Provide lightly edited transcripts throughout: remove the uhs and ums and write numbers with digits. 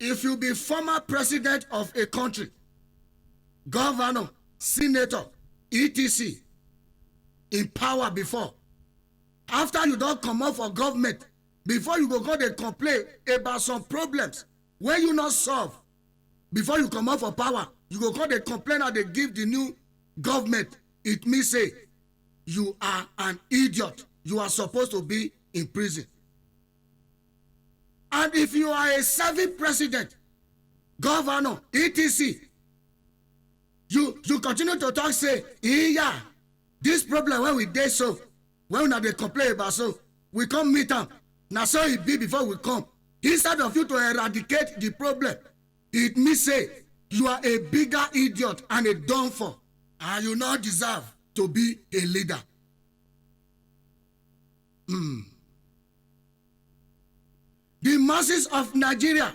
If you be former president of a country, governor, senator, etc., in power before, after you don't come out for government, before you go dey complain about some problems wey you not solve, before you come out for power, you go dey complain and they give the new government, it means say you are an idiot. You are supposed to be in prison. And if you are a serving president, governor, etc., you continue to talk, say, yeah, this problem when we dey so, when they complain about so, we come meet them. Now so it be before we come. Instead of you to eradicate the problem, it means say you are a bigger idiot and a downfall, and you not deserve to be a leader. The masses of Nigeria,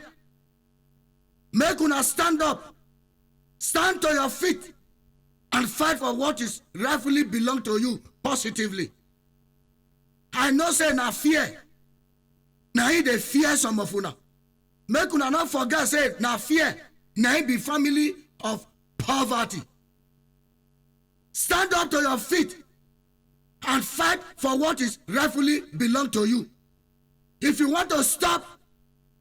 make una stand up, stand to your feet, and fight for what is rightfully belong to you positively. I know say na fear. Na he dey fear some of una. Make una not forget say na fear. Na he be family of poverty. Stand up to your feet and fight for what is rightfully belong to you. If you want to stop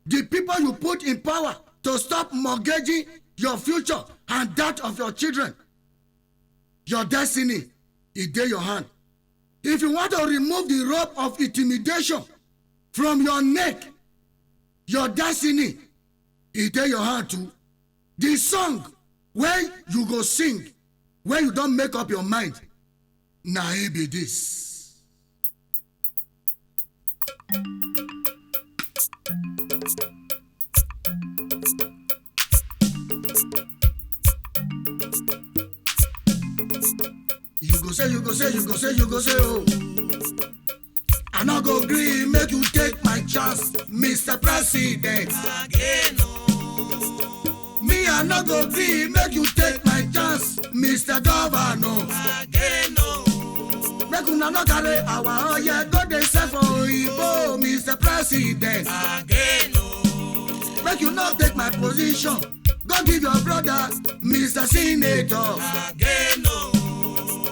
the people you put in power, to stop mortgaging your future and that of your children, your destiny is in your hand. If you want to remove the rope of intimidation from your neck, your destiny is in your hand too. The song where you go sing, when you don't make up your mind, na it be this. You go say, oh. I not go agree, make you take my chance, Mr. President. Again, oh. Me, I not go agree, make you take my chance, Mr. Governor. Again, oh. Make una no carry our oil, go dey sell for Oyibo, Mr. President. Again, oh. Make you not take my position, go give your brother, Mr. Senator. Again, oh.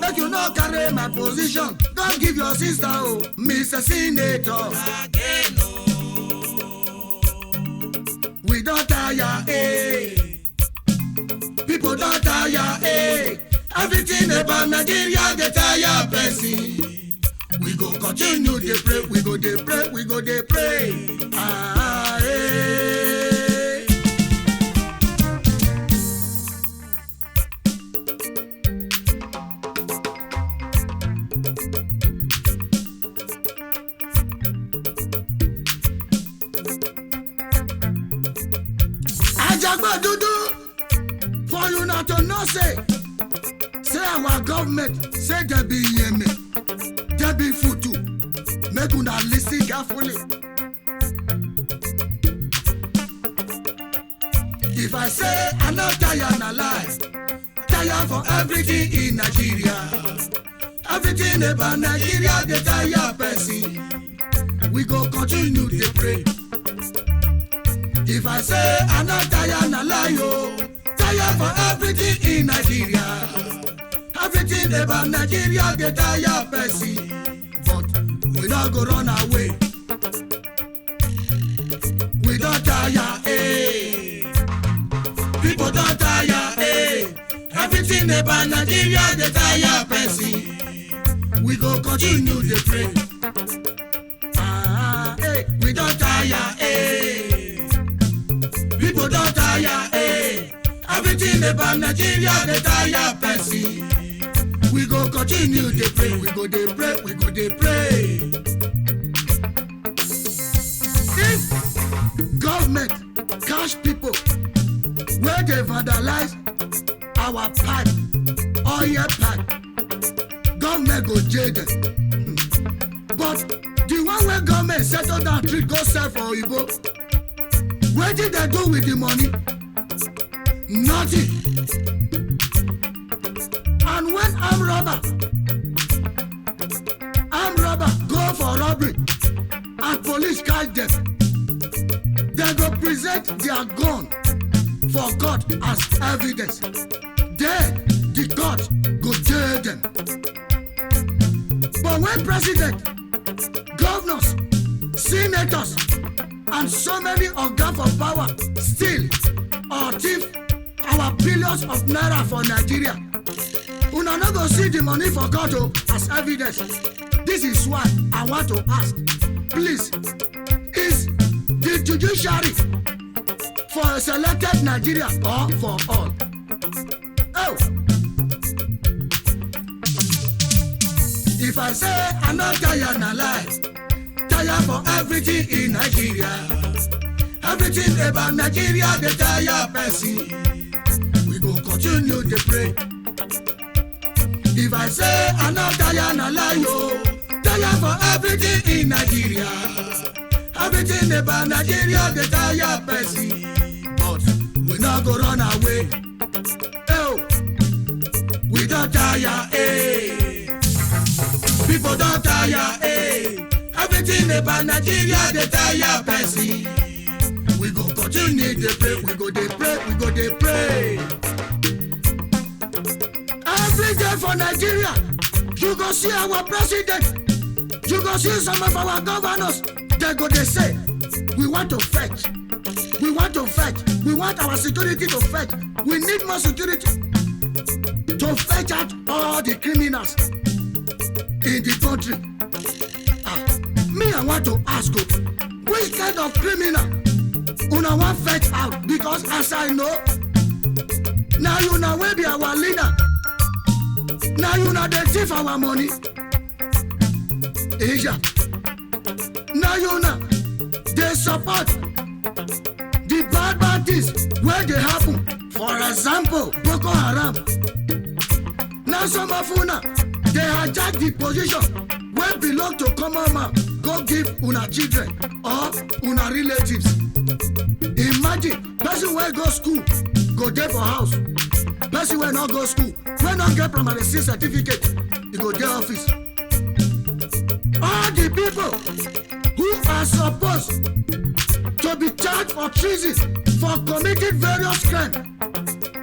Make you not carry my position, don't give your sister, oh, Mr. Senator. Again, oh. We don't tire, eh. People don't tire, eh. Everything about Nigeria, they tire, person. We go continue to pray, we go dey pray, we go dey pray. Ah, eh. For you not to know, say our government, say they be yeme, they be futu. Make una listen carefully. If I say I'm not tired, na lie. Tired for everything in Nigeria. Everything about Nigeria, they tire person. We go continue to pray. If I say I'm not tired, na lie, oh. Tired for everything in Nigeria. Everything about Nigeria, they tire person. But we not go run away. We don't tire, eh. People don't tire, eh. Everything about Nigeria, they tire person. We go continue to pray. Ah, eh. We don't tire, eh. People don't tire, eh. Everything about Nigeria, they tire person. We go continue to pray, we go dey pray, we go dey pray. If government catch people where they vandalize our pipe, oil pipe, government go jail them. But the one where government settle down treat go sell for Oyibo, what did they do with the money? Nothing. And when armed robber go for robbery and police catch them, they they go present their gun for court as evidence. Then the court go jail them. But when president, governors, senators, and so many organs of power steal or thief our billions of naira for Nigeria, una no go see the money for court as evidence. This is why I want to ask, please, is the judiciary for a selected Nigeria or for all? Oh, if I say I'm not tired, na lie. Tired for everything in Nigeria. Everything about Nigeria, the tired person. We go continue to pray. If I say I'm not tired, na lie, yo. Tired for everything in Nigeria. Everything about Nigeria, the tired person. But we not go run away. Oh, we don't tire, eh. People don't tire, eh. Everything about Nigeria, the tired person. We go continue to pray, we go dey pray, we go dey pray. Every day for Nigeria, you go see our president, you go see some of our governors. They go dey say, we want to fetch, we want to fetch, we want our security to fetch. We need more security to fetch out all the criminals in the country. Me, I want to ask you, which kind of criminal una want fetch out? Because as I know, now you know where be our leader. Now you know they thief our money. Asia. Now you know they support the bad things where they happen. For example, Boko Haram. Now some of una, they hijack the position where belong to common man. Go give una children or una relatives. Imagine, person where go school, go there for house. Person where not go school, where not get primary 6 certificate, he go there office. All the people who are supposed to be charged for treason, for committing various crimes,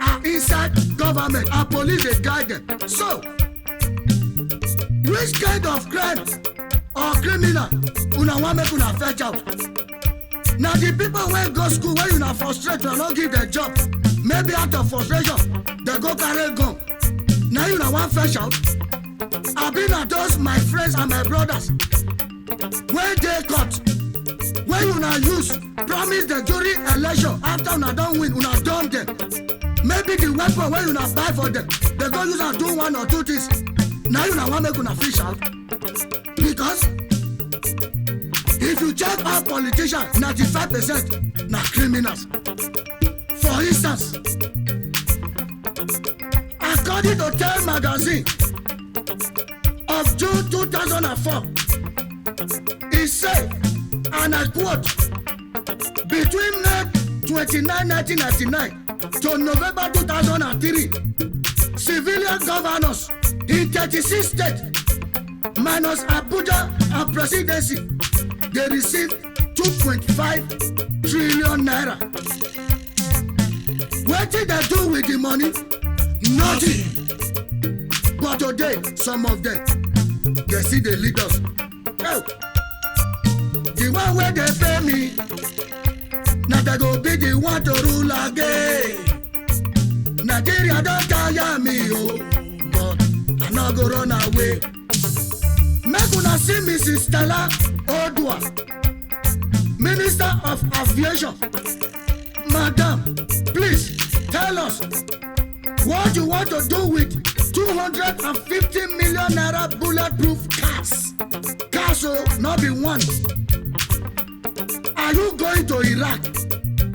are inside government and police they guide them. So, which kind of crime or criminal una want make una fetch out? Now the people where go school, where you not frustrate, you not give their job. Maybe out of frustration, they go carry gun. Now you not want fetch out. I've been at those my friends and my brothers. Where they cut, where you not use, promise the jury election after una don't win, una dumb them. Maybe the weapon where you not buy for them, they go use and do 1 or 2 things. Now you not want make una fish out. Because if you check our politicians, 95% na criminals. For instance, according to Taya magazine of June 2004, it said, and I quote, between May 29, 1999 to November 2003, civilian governors in 36 states minus Abuja and presidency, they received 2.5 trillion naira. What did they do with the money? Nothing. But today, some of them, they see the leaders. Oh, the one where they pay me, now they go be the one to rule again. Nigeria don't tire me, oh, but I not go run away. Make una see Mrs. Stella Odua, Minister of Aviation. Madam, please tell us what you want to do with 250 million naira bulletproof cars. Cars, oh, not be one. Are you going to Iraq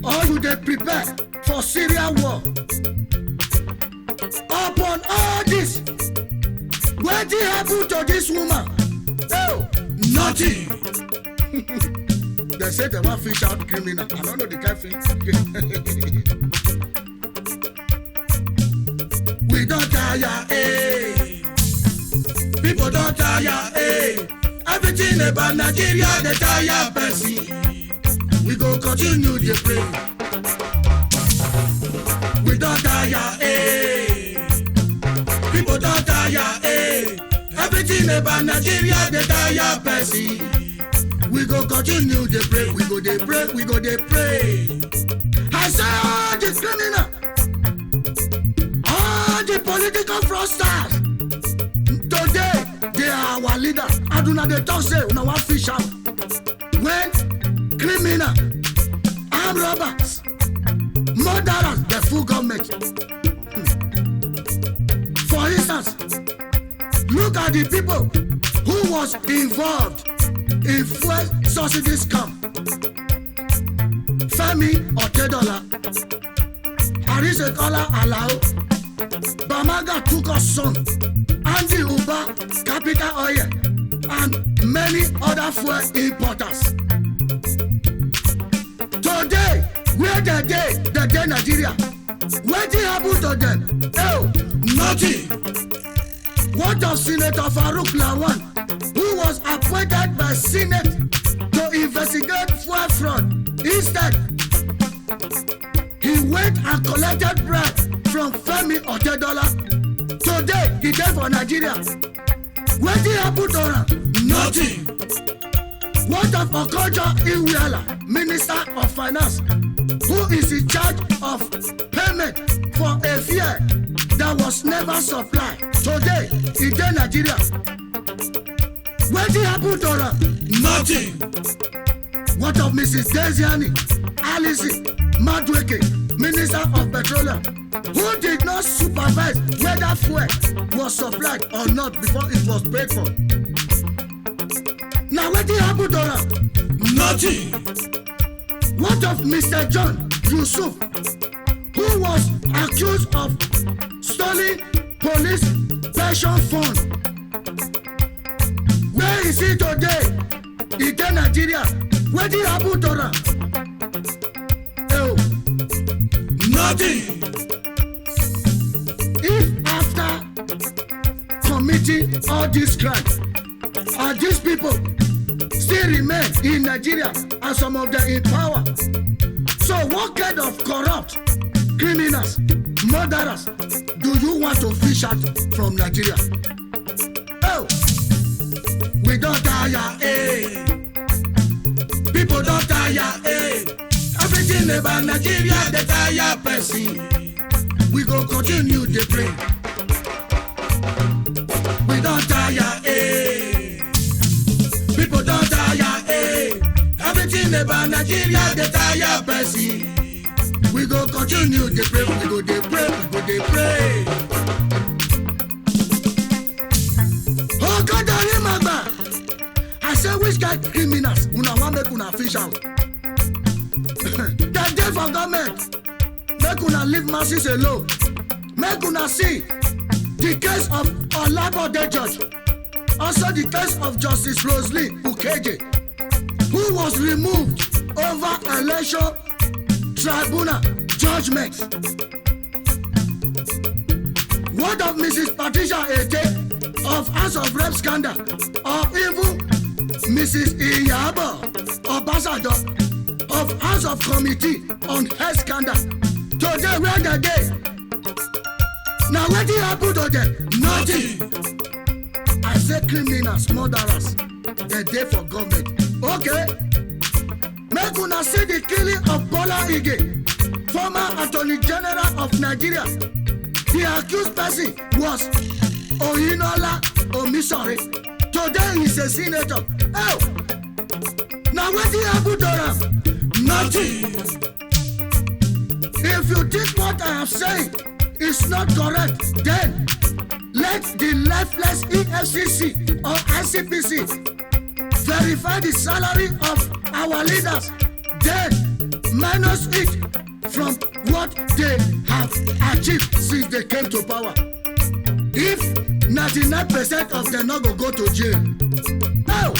or you dey prepare for Syria war? Upon all this, what did happen to this woman? Oh, nothing. They say they want fish out criminal. I don't know the kind fish. We don't tire, eh. People don't tire, eh. Everything about Nigeria, they tire person. We go continue to pray. We don't tire, people don't tire, everything about Nigeria, they tire person. We go continue to pray, we go they pray, we go they pray. I say all the criminal, all the political fraudsters, today they are our leaders. I do not they talk say no one fish out. When criminal, armed robbers, murderers, the full government. For instance, look at the people who was involved in fuel subsidy scam. Femi Otedola, Arisekola Alao, Bamaga took us son, Andy Uba, Capital Oil, and many other fuel importers. Today, where the day Nigeria, what did happen to them? Oh, nothing. What of Senator Farouk Lawan, who was appointed by Senate to investigate fuel fraud? Instead, he went and collected bribe from Femi Otedola. Today, he came for Nigeria. What did happen to her? Nothing. What of Okojo Iweala, Minister of Finance, who is in charge of payment for a fare that was never supplied? Today, in Nigeria. What did happen to her? Nothing. What of Mrs. Desiani, Alice Madweke, Minister of Petroleum, who did not supervise whether fuel was supplied or not before it was paid for? Now what did happen to her? Nothing. What of Mr. John Yusuf, who was accused of stealing police pension fund? Where is he today? In Nigeria. What did happen to her? Oh, nothing. If after committing all these crimes, and these people still remain in Nigeria and some of them in power, so what kind of corrupt criminals, murderers do you want to fish out from Nigeria? Oh, we don't tire, people don't tire, everything about Nigeria, they tire person. We go continue to pray. We don't tire, people don't tire, everything about Nigeria, they tire person. We go continue to pray, we go to pray, we go to pray. Oh God, NOWAMAGBE, I say which kind of criminals una want make una fish out? That day for government, make una leave masses alone. Make una see the case of Olabode Judge, also the case of Justice Roselyn Ukeje, who was removed over election tribunal judgment. What of Mrs. Patricia Ete of House of Rep scandal, or even Mrs. Iyabo Obasado of House of Committee on Health scandal? Today, where the day? Now what did happen to them? Nothing. I say criminals, murderers, they day for government. Okay. Make una see the killing of Bola Ige, former Attorney General of Nigeria. The accused person was Oyinola Omisore. Today he's a senator. Oh, now what did happen to him? Nothing. If you think what I have said is not correct, then let the lifeless EFCC or ICPC verify the salary of our leaders, then minus it from what they have achieved since they came to power. If 99% of them not go to jail. Oh,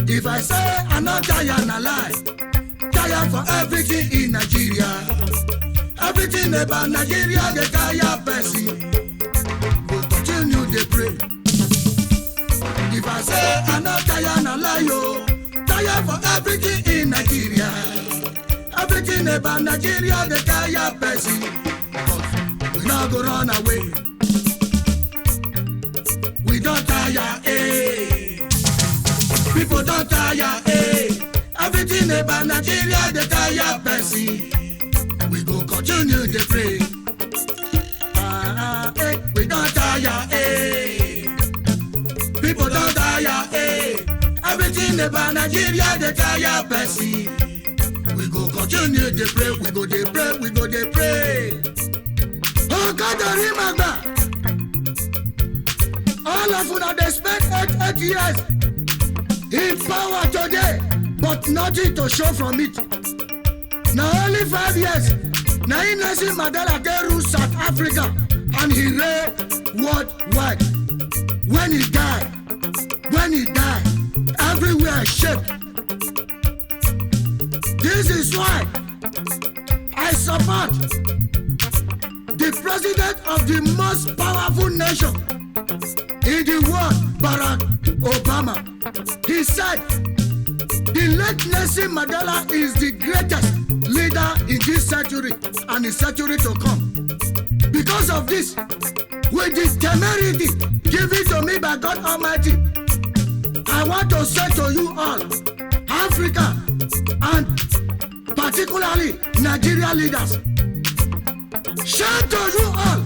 if I say I'm not Taya na lie, Taya for everything in Nigeria, everything about Nigeria, the Taya person. Go continue to pray. If I say I'm not Taya na lie, yo, Taya for everything in Nigeria. about Nigeria, the Taya person. But we not go run away. We don't tire, eh. People don't tire, eh. Everything about Nigeria, the Taya person. We go continue to pray. Eh. We don't tire, eh. People don't tire, eh. Everything about Nigeria, the Taya person. We go continue to pray. We go to pray. We go to pray. Oh God, remember. All of you they spent 8 years in power today, but nothing to show from it. Now only 5 years. Now Nelson Mandela they rule South Africa and he reigned worldwide. When he died, everywhere shook. This is why I support the president of the most powerful nation in the world, Barack Obama. He said, the late Nelson Mandela is the greatest leader in this century and the century to come. Because of this, with the temerity given to me by God Almighty, I want to say to you all, Africa and particularly Nigeria leaders, shame to you all.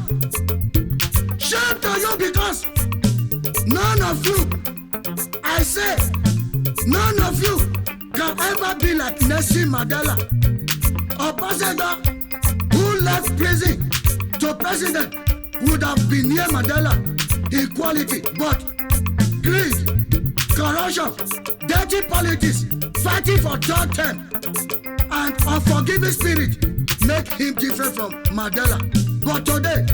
Shame to you because none of you, I say, none of you can ever be like Nelson Mandela, a president who left prison to president would have been near Mandela, equality, but greed, corruption, dirty politics, fighting for third term, and unforgiving spirit make him different from Mandela. But today,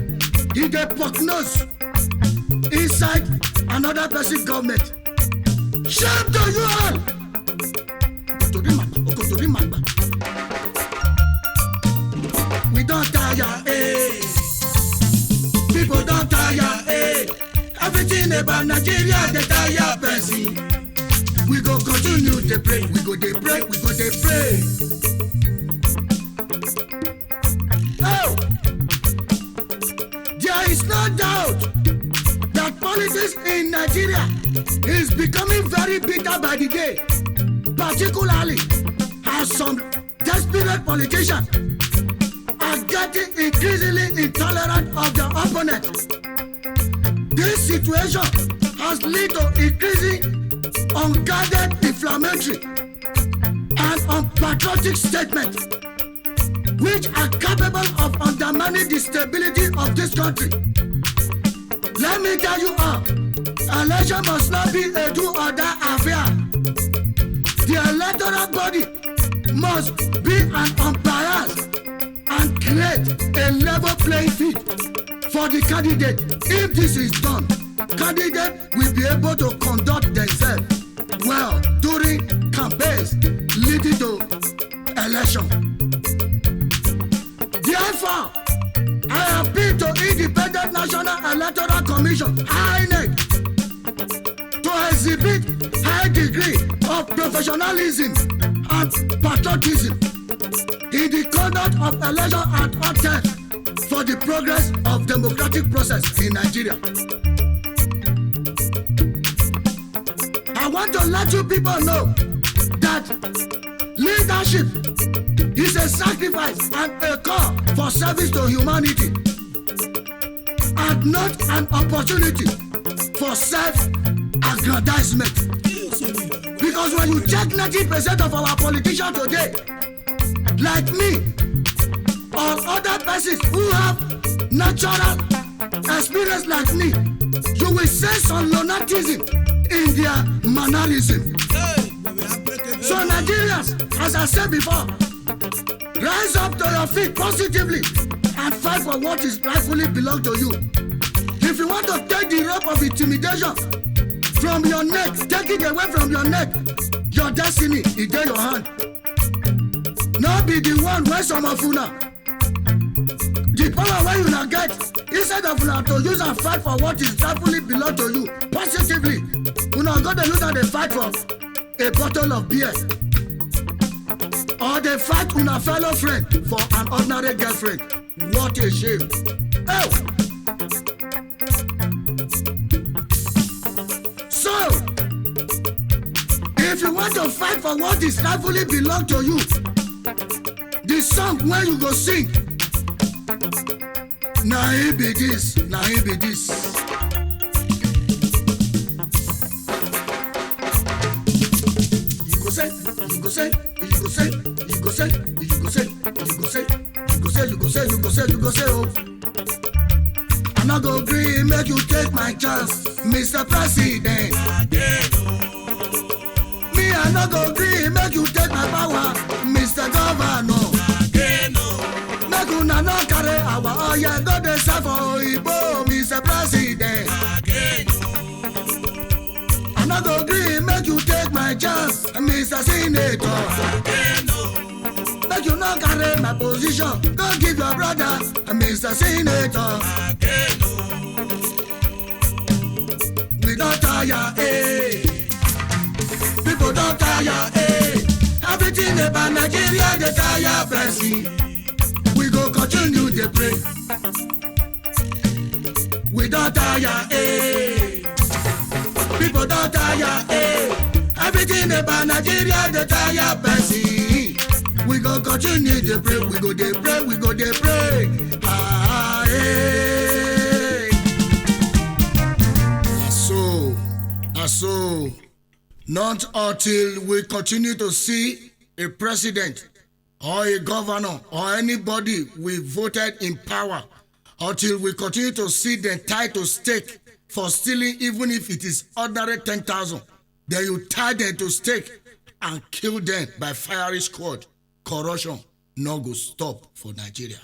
he dey poke nose inside another person's government. Shame to you all. We don't tire, eh. People don't tire, eh. Everything about Nigeria, the Taya person. We go continue to pray. We go to pray. We go to pray. Oh, there is no doubt that politics in Nigeria is becoming very bitter by the day, particularly as some desperate politicians are getting increasingly intolerant of their opponent. This situation has led to increasing unguarded inflammatory and unpatriotic statements which are capable of undermining the stability of this country. Let me tell you all, election must not be a do-or-die affair. The electoral body must be an unbiased and create a level playing field for the candidate. If this is done, candidates will be able to conduct themselves well during campaigns leading to election. Therefore, I appeal to Independent National Electoral Commission (INEC) to exhibit high degree of professionalism and patriotism in the conduct of election at all times for the progress of democratic process in Nigeria. I want to let you people know that leadership is a sacrifice and a call for service to humanity, and not an opportunity for self-aggrandizement. Because when you check 90% of our politicians today, like me or other persons who have natural experience like me, you will see some lunatism in their mannerism. So Nigerians, as I said before, rise up to your feet positively and fight for what is rightfully belong to you. If you want to take the rope of intimidation from your neck, take it away from your neck. Your destiny is in your hand. Not be the one where some of you now. The power where you now get, instead of now to use and fight for what is rightfully belong to you positively, you now got to use and fight for a bottle of beer or they fight una fellow friend for an ordinary girlfriend. What a shame. Oh. So, if you want to fight for what is rightfully belong to you, the song when you go sing, na it be this, na it be this. You go say, you go say, you go say, you go say, you go say, you go say, you go say, you go say, you go say, you go say, oh. I'm not gonna agree, make you take my chance, Mr. President. Me, I'm not gonna agree, make you take my power, Mr. Governor. Make una no carry our oil, go dey serve for Igbo, Mr. President. I'm not gonna agree, make you take my chance, Mr. Senator. Make you no carry my position, go give your brother, Mr. Senator. We don't tire, eh? People don't tire, eh? Everything about Nigeria, they tire, Pressy. We go continue to pray. We don't tire, eh? People don't tire, eh? Everything about Nigeria, they tire, Pressy. We go continue to pray. We go dey pray. We go dey pray. Ah, eh. So, not until we continue to see a president or a governor or anybody we voted in power, until we continue to see them tied to stake for stealing, even if it is ordinary 10,000, then you tie them to stake and kill them by fiery squad. Corruption no go stop for Nigeria.